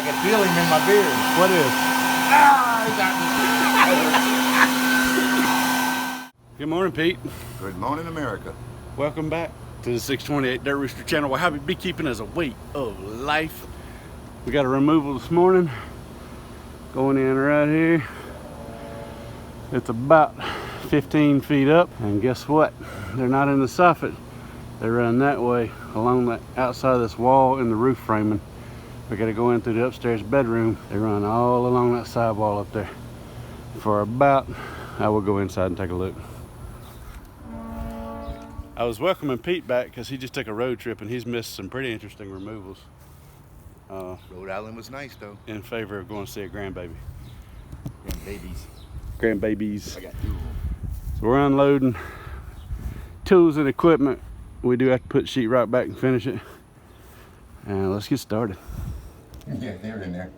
can feel him in my beard. What is? Ah, he got me. Good morning, Pete. Good morning, America. Welcome back to the 628 Dirt Rooster channel, where happy beekeeping is a way of life. We got a removal this morning. Going in right here. It's about 15 feet up, and guess what? They're not in the soffit. They run that way along the outside of this wall in the roof framing. We got to go in through the upstairs bedroom. They run all along that side wall up there. For about, I will go inside and take a look. I was welcoming Pete back because he just took a road trip and he's missed some pretty interesting removals. Rhode Island was nice, though. In favor of going to see a grandbaby. Grandbabies. Grandbabies. I got two. So we're unloading tools and equipment. We do have to put sheetrock back and finish it. And let's get started. Yeah, they're in there.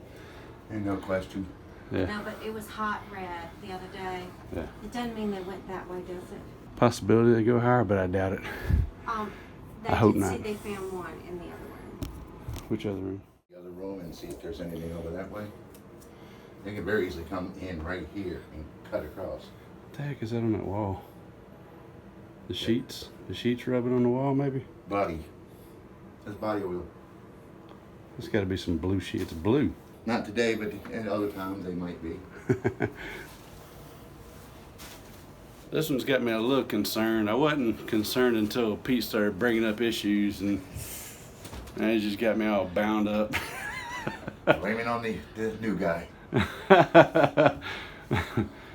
Ain't no question. Yeah. No, but it was hot red the other day. Yeah. It doesn't mean they went that way, does it? Possibility they go higher, but I doubt it. They I hope did not. see they found one in the other room. Which other room? The other room and see if there's anything over that way. They can very easily come in right here and cut across. What the heck is that on that wall? The sheets? The sheets rubbing on the wall, maybe? Body. That's body oil. It's got to be some blue sheet. It's blue. Not today, but at other times they might be. This one's got me a little concerned. I wasn't concerned until Pete started bringing up issues, and it just got me all bound up. Blaming on the new guy.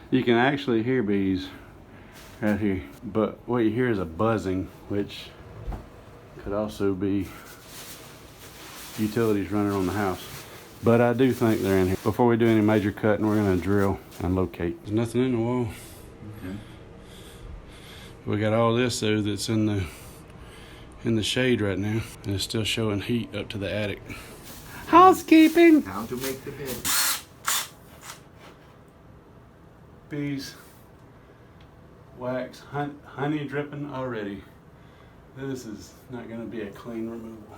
You can actually hear bees right here, but what you hear is a buzzing, which could also be utilities running on the house. But I do think they're in here. Before we do any major cutting, we're going to drill and locate. There's nothing in the wall. Okay. We got all this though that's in the shade right now, and it's still showing heat up to the attic. Housekeeping. How to make the bed. Bees, wax, honey dripping already. This is not going to be a clean removal.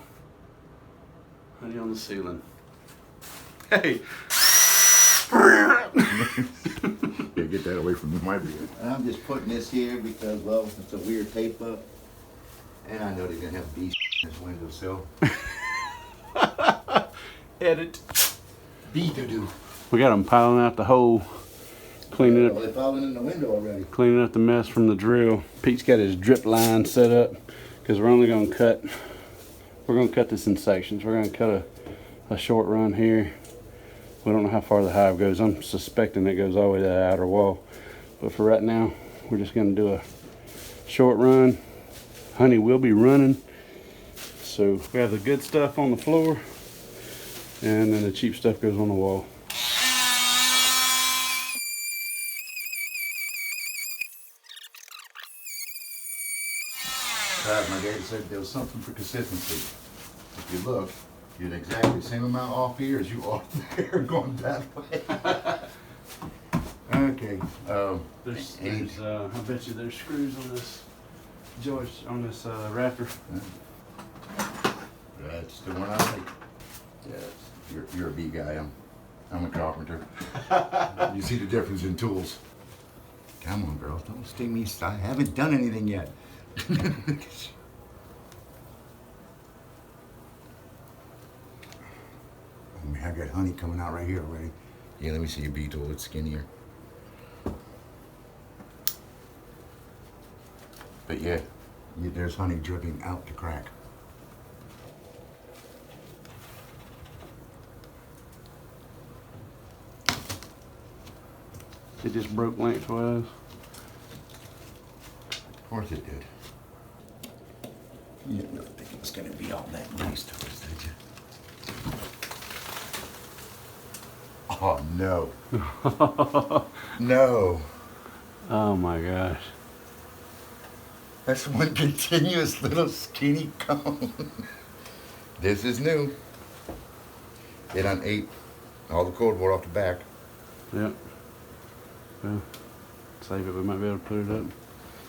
Honey on the ceiling. Hey. Yeah, get that away from my beard. I'm just putting this here because, well, it's a weird tape up. And I know they're going to have bees in this windowsill. Edit. Bee to do. We got them piling out the hole, cleaning Well, up, they're falling in the window already. cleaning up the mess from the drill. Pete's got his drip line set up because we're only going to cut. We're going to cut this in sections. We're going to cut a short run here. We don't know how far the hive goes. I'm suspecting it goes all the way to the outer wall. But for right now, we're just going to do a short run. Honey will be running. So we have the good stuff on the floor, and then the cheap stuff goes on the wall. My dad said there was something for consistency. If you look, you're exactly the same amount off here as you are there going that way. Okay. There's I bet you there's screws on this joist, on this rafter. That's the one I like. Yes, you're a bee guy. I'm a carpenter. You see the difference in tools. Come on, girls, don't sting me. I haven't done anything yet. I got honey coming out right here already. Yeah, let me see your bee tool. It's skinnier. But yeah, there's honey dripping out the crack. It just broke lengthwise. Of course it did. You didn't really think it was going to be all that nice to us, did you? Oh, no. No. Oh my gosh. That's one continuous little skinny cone. This is new. It done ate all the cordwood off the back. Yep. Well, save it. We might be able to put it up.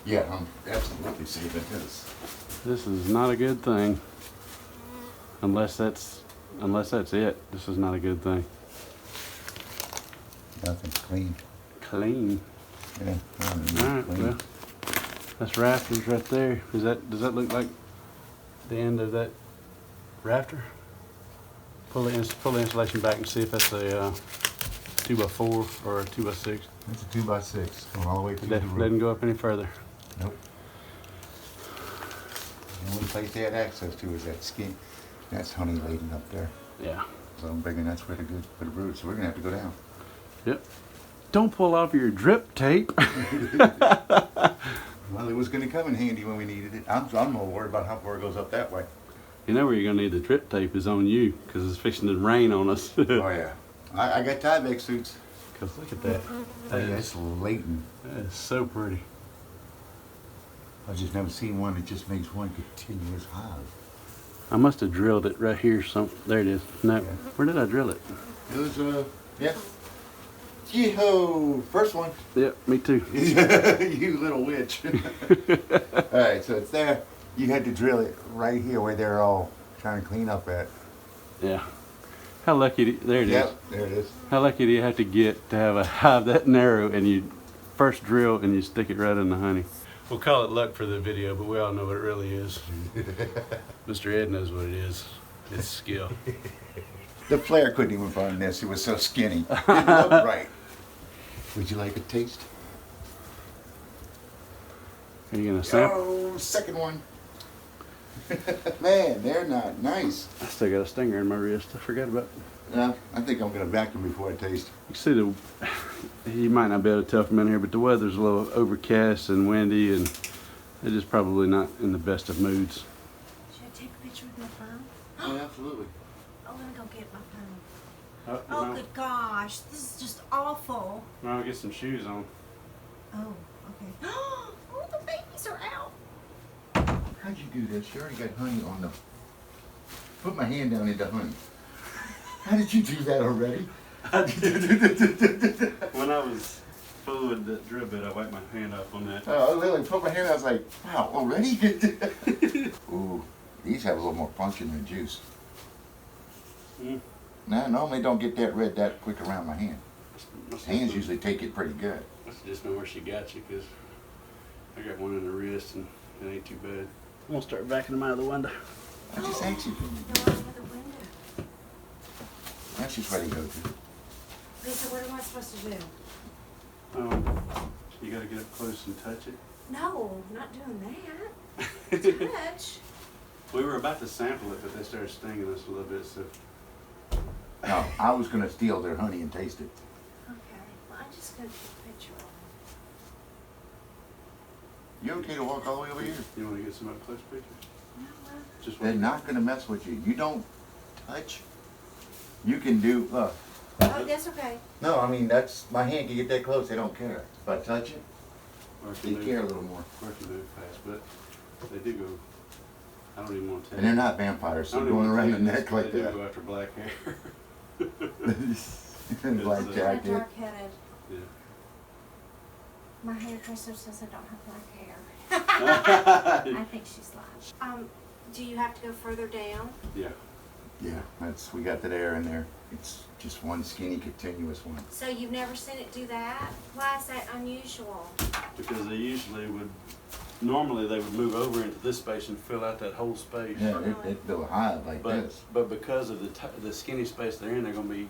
Yeah, I'm absolutely saving this. This is not a good thing. Unless that's unless that's it, this is not a good thing. Nothing's clean. Clean. Yeah. Alright, well, that's rafters right there. Does that look like the end of that rafter? Pull the insulation back and see if that's a 2x4 or a 2x6. It's a 2x6 going all the way through the It roof. doesn't go up any further. Nope. The only place they had access to is that skin. That's honey laden up there. Yeah. So I'm thinking that's where the good for the brood. So we're gonna have to go down. Yep. Don't pull off your drip tape. Well, it was gonna come in handy when we needed it. I'm more worried about how far it goes up that way. You know where you're gonna need the drip tape is on you, because it's fixing to rain on us. Oh yeah. I got Tyvek suits. Cause look at that. Oh yeah, it's laden. That is so pretty. I've just never seen one that just makes one continuous hive. I must have drilled it right here. There it is. No, Yeah. where did I drill it? It was yeah. Yee-ho! First one. Yep, me too. You little witch. Alright, so it's there. You had to drill it right here where they're all trying to clean up at. Yeah. How lucky? There it is. Yep, there it is. How lucky do you have to get to have a hive that narrow and you first drill and you stick it right in the honey? We'll call it luck for the video, but we all know what it really is. Mr. Ed knows what it is. It's skill. The flare couldn't even find this. It was so skinny. It didn't look right. Would you like a taste? Are you gonna sample? Oh, second one. Man, they're not nice. I still got a stinger in my wrist. I forgot about. Yeah, I think I'm gonna vacuum before I taste. You see you might not be able to tell from in here, but the weather's a little overcast and windy, and they're just probably not in the best of moods. Should I take a picture with my phone? Oh, absolutely. Oh, let me go get my phone. Oh, Oh, good gosh. This is just awful. I'll get some shoes on. Oh, okay. Oh, the babies are out. How'd you do this? You already got honey on the... Put my hand down into honey. How did you do that already? When I was fooling with the drill bit, I wiped my hand off on that. Oh, I literally put my hand out. I was like, wow, already? Ooh, these have a little more function than juice. Mm. No, I normally don't get that red that quick around my hand. Hands usually take it pretty good. Must have just know where she got you, because I got one in the wrist and it ain't too bad. I'm gonna start backing them out of the window. I just asked you. They're over the window. That's just ready to go to. Okay, so what am I supposed to do? You gotta get up close and touch it. No, I'm not doing that. Touch. We were about to sample it, but they started stinging us a little bit, so. No, I was going to steal their honey and taste it. Okay, well, I'm just going to take a picture of You okay to walk all the way over here? You wanna get some up close pictures? them. No, Just They're not going to mess with you. You don't touch. You can do, look. oh, that's okay. No, I mean, that's, my hand can get that close, they don't care. If I touch it, Or if they you care a move, little more. or if you move fast, but they do go. I don't even want to tell And they're you. not vampires, so I don't even going wanna around tell the you this, neck but like they that. do go after black hair. Black It's, I'm jacket. dark-headed. Yeah. My hairdresser says I don't have black hair. I think she's lying. Do you have to go further down? Yeah. Yeah, that's, we got that air in there. It's just one skinny continuous one. So you've never seen it do that? Why is that unusual? Because they usually would, normally they would move over into this space and fill out that whole space. Yeah, they'd build a hive like this. But because of the skinny space they're in, they're going to be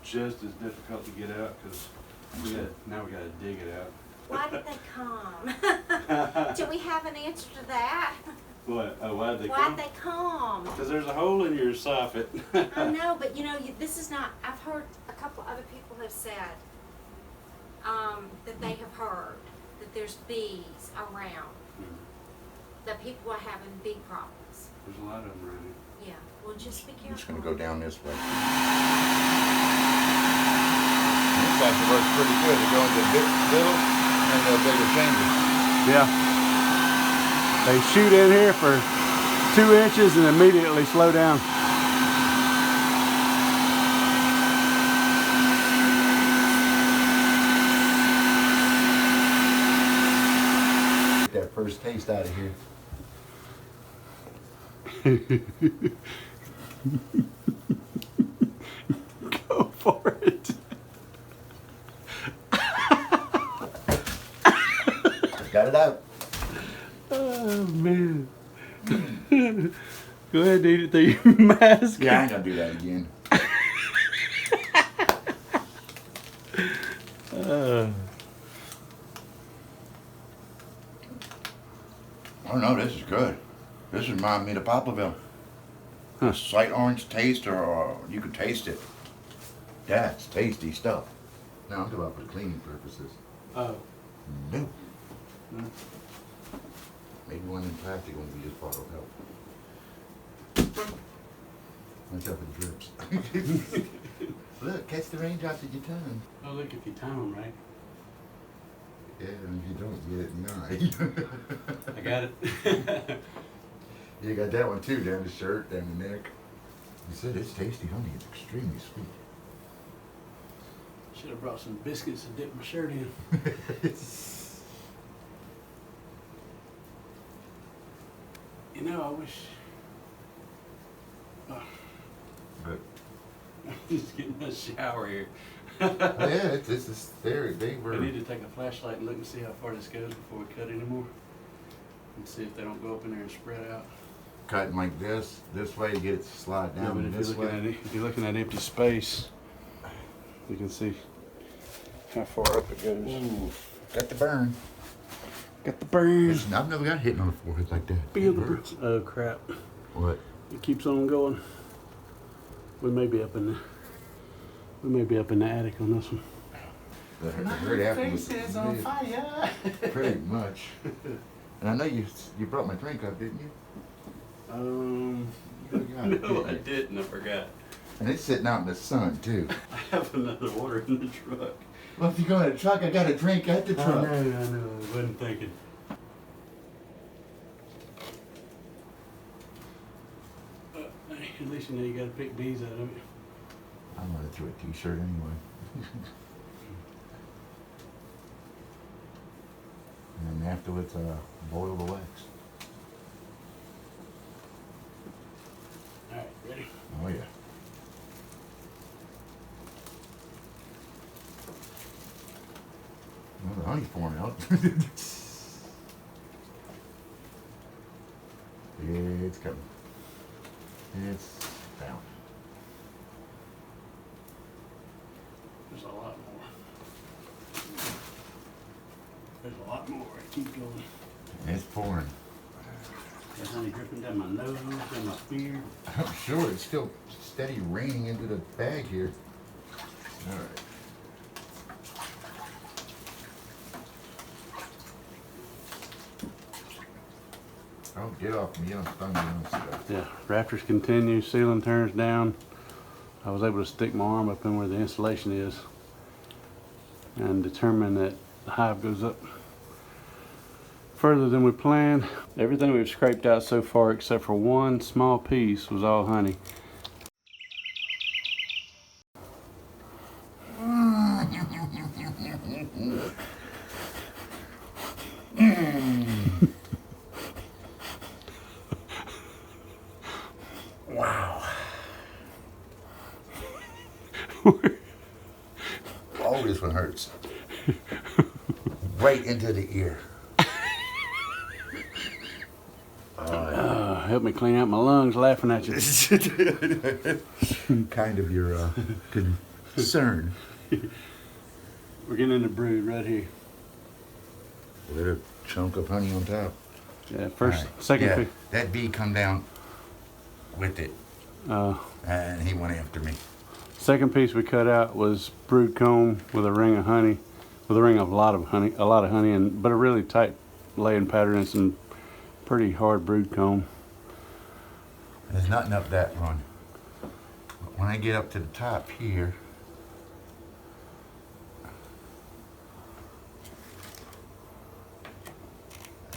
just as difficult to get out, because now we got to dig it out. Why did they come? Do we have an answer to that? What? Oh, why'd they Why'd come? they come? Because there's a hole in your soffit. I know, but you know, this is not, I've heard a couple other people have said that they have heard that there's bees around, that people are having bee problems. There's a lot of them around here. Yeah, well, just be I'm just careful. gonna go down this way. This actually works pretty good. They go into the little and the bigger chambers. Yeah. They shoot in here for 2 inches and immediately slow down. Get that first taste out of here. for it. Got it out. Oh man. Go ahead and eat it through your mask. Yeah, I ain't gonna do that again. Oh no, this is good. This reminds me of Poplarville. Huh. Slight orange taste, or you could taste it. That's tasty stuff. No, I'm talking about for cleaning purposes. Oh. No. Maybe one in plastic wouldn't be just bottle help. Watch out for the drips. Look, catch the raindrops at your tongue. Oh, look if you time them right. Yeah, and if you don't get it, no. I got it. You got that one too, down the shirt, down the neck. You said it's tasty honey. It's extremely sweet. Should have brought some biscuits to dip my shirt in. You know, I wish. Oh, But I'm just getting a shower here. yeah, this is there. They were. I need to take a flashlight and look and see how far this goes before we cut anymore. And see if they don't go up in there and spread out. Cutting like this way to get it to slide down. Yeah, but this way. if you're looking at empty space, you can see how far up it goes. Ooh, got the burn. Got the burns. I've never got hit on the forehead like that. Feel It the hurts. Oh crap! What? It keeps on going. We may be up in the attic on this one. The hurt afterwards. face is on fire. Pretty much. And I know you brought my drink up, didn't you? No, I didn't. I forgot. And it's sitting out in the sun too. I have another water in the truck. Well, if you go in the truck, I got a drink at the truck. I know. I wasn't thinking. At least you know you got to pick bees out of it. I'm gonna throw a t-shirt anyway. And then afterwards, boil the wax. All right, ready? Oh yeah. Well, the honey's pouring out. It's coming. It's down. There's a lot more. There's a lot more. Keep going. It's pouring. There's honey dripping down my nose, down my beard. I'm sure it's still steady raining into the bag here. All right. Oh, get off me. You don't stung me on stuff. Yeah, Raptors continue, ceiling turns down. I was able to stick my arm up in where the insulation is and determine that the hive goes up further than we planned. Everything we've scraped out so far except for one small piece was all honey. Wow. Oh, this one hurts. Right into the ear. Help me clean out my lungs laughing at you. Kind of your concern. We're getting in the brood right here. A little chunk of honey on top. Yeah, first, All right. second Yeah, piece. that bee come down with it, and he went after me. Second piece we cut out was brood comb with a ring of honey, with a ring of a lot of honey, but a really tight laying pattern and some pretty hard brood comb. There's nothing up that run. But when I get up to the top here,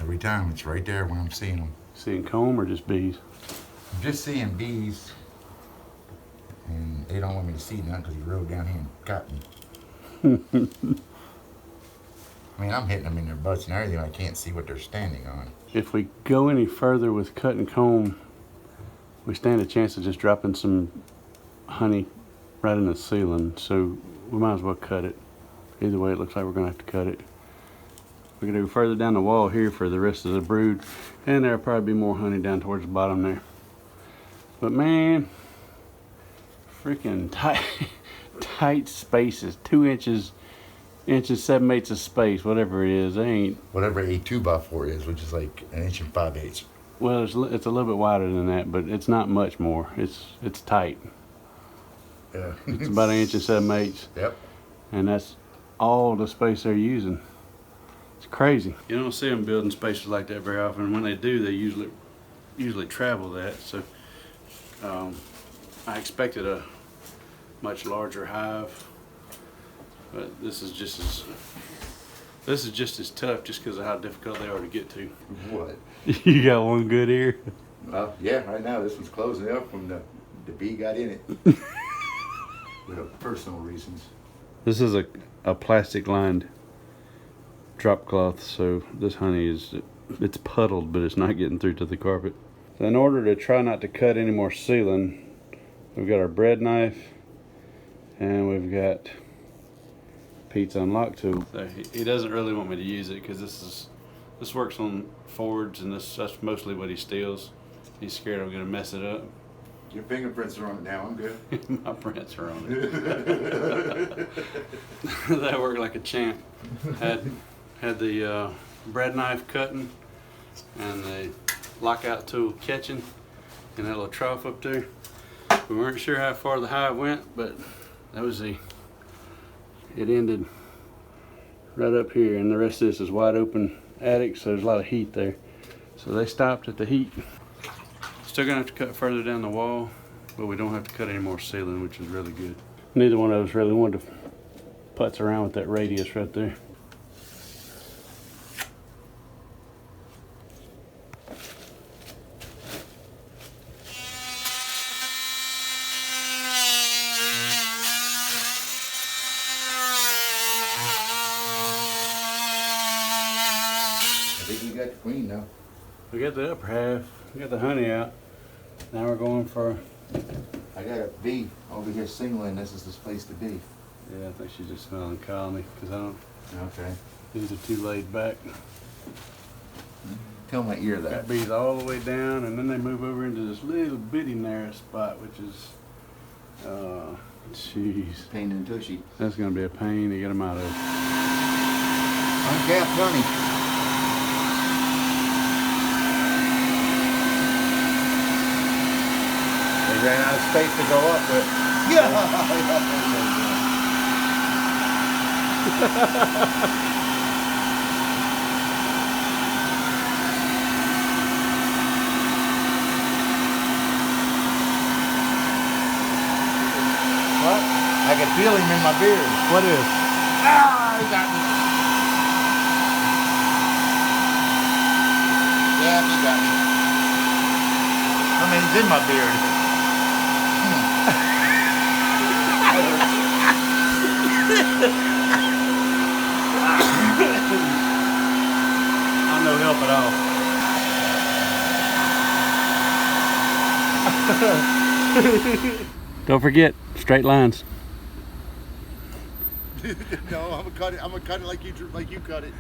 every time it's right there when I'm seeing them. Seeing comb or just bees? I'm just seeing bees, and they don't want me to see none because he rode down here and got me. I mean, I'm hitting them in their butts and everything. I can't see what they're standing on. If we go any further with cut and comb, we stand a chance of just dropping some honey right in the ceiling, so we might as well cut it. Either way, it looks like we're gonna have to cut it. We're gonna go further down the wall here for the rest of the brood, and there'll probably be more honey down towards the bottom there. But man, freaking tight spaces, 2 inches 7/8 of space, whatever it is. They ain't. Whatever a 2x4 is, which is like 1 inch and 5/8. Well, it's a little bit wider than that, but it's not much more. It's tight. Yeah. It's about 1 inch and 7/8. Yep. And that's all the space they're using. It's crazy. You don't see them building spaces like that very often. When they do, they usually travel that. So I expected a much larger hive, but this is just as tough just because of how difficult they are to get to. What? You got one good ear? Well, yeah, right now this one's closing up from the bee got in it. With personal reasons. This is a plastic lined drop cloth, so this honey it's puddled, but it's not getting through to the carpet. So in order to try not to cut any more ceiling, we've got our bread knife and we've got Pete's unlock tool. So he doesn't really want me to use it because this works on Fords, and that's mostly what he steals. He's scared I'm gonna mess it up. Your fingerprints are on it now, I'm good. My prints are on it. That worked like a champ. Had the bread knife cutting and the lockout tool catching, and that little trough up there. We weren't sure how far the hive went, but that was it ended right up here, and the rest of this is wide open attic, so there's a lot of heat there. So they stopped at the heat. Still gonna have to cut further down the wall, but we don't have to cut any more ceiling, which is really good. Neither one of us really wanted to putz around with that radius right there. I think you got the queen now. We got the upper half, we got the honey out. Now we're going for... I got a bee over here singling. This is the place to be. Yeah, I think she's just smelling colony, because I don't... Okay. These are too laid back. Tell my ear that. Got bees all the way down, and then they move over into this little bitty narrow spot, which is... jeez. Pain and tushy. That's gonna be a pain to get them out of. Uncapped honey. They ran out of space to go up with. What? I can feel him in my beard. What is? Ah, he got me. Yeah, he got me. I mean, he's in my beard. I'm no help at all. Don't forget, straight lines. No, I'm gonna cut it like you cut it.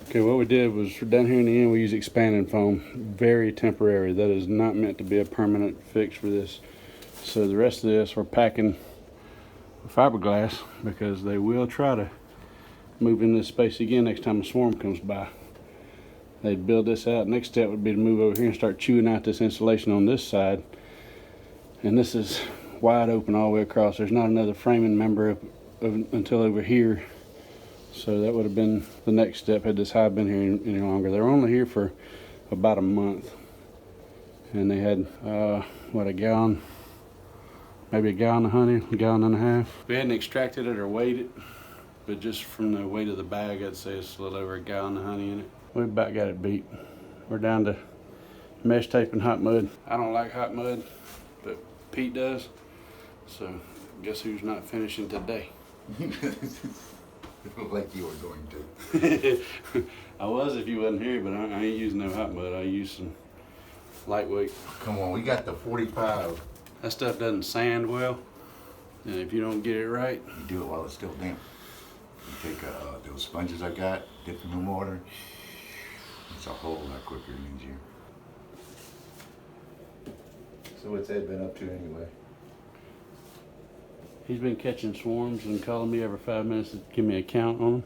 Okay, what we did was down here in the end we use expanding foam, very temporary. That is not meant to be a permanent fix for this. So the rest of this we're packing fiberglass because they will try to move in this space again next time a swarm comes by. They'd build this out. Next step would be to move over here and start chewing out this insulation on this side. And this is wide open all the way across. There's not another framing member until over here. So that would have been the next step had this hive been here any longer. They were only here for about a month. And they had, what, a gallon, maybe a gallon of honey, a gallon and a half. We hadn't extracted it or weighed it, but just from the weight of the bag, I'd say it's a little over a gallon of honey in it. We about got it beat. We're down to mesh tape and hot mud. I don't like hot mud, but Pete does. So guess who's not finishing today? Like you were going to. I was if you wasn't here, but I ain't using no hot mud. I use some lightweight. Come on, we got the 45. That stuff doesn't sand well, and if you don't get it right, You do it while it's still damp. You take those sponges I got, dip them in water. It's a whole lot quicker and easier. So what's Ed been up to anyway? he's been catching swarms and calling me every 5 minutes to give me a count on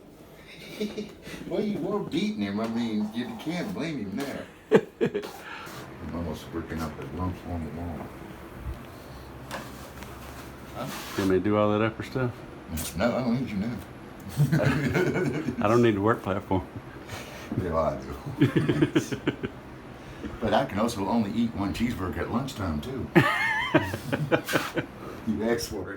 them. Well, you were beating him. I mean, you can't blame him there. I'm almost working up the lumps on the wall. Huh? You want me to do all that upper stuff? No, I don't need you now. I don't need the work platform. Yeah, I do. But I can also only eat one cheeseburger at lunchtime, too. You asked for it.